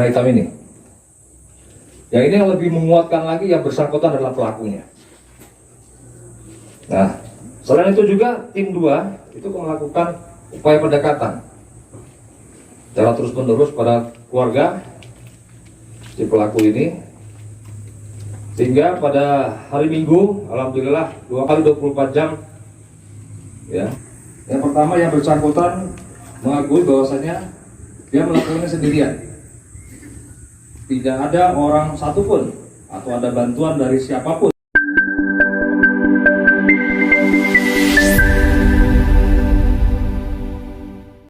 warna hitam ini. Yang ini yang lebih menguatkan lagi yang bersangkutan adalah pelakunya. Nah, selain itu juga tim 2 itu melakukan upaya pendekatan secara terus-menerus pada keluarga si pelaku ini, sehingga pada hari Minggu alhamdulillah 2 kali 24 jam ya. Yang pertama yang bersangkutan mengakui bahwasanya dia melakukannya sendirian, tidak ada orang satupun atau ada bantuan dari siapapun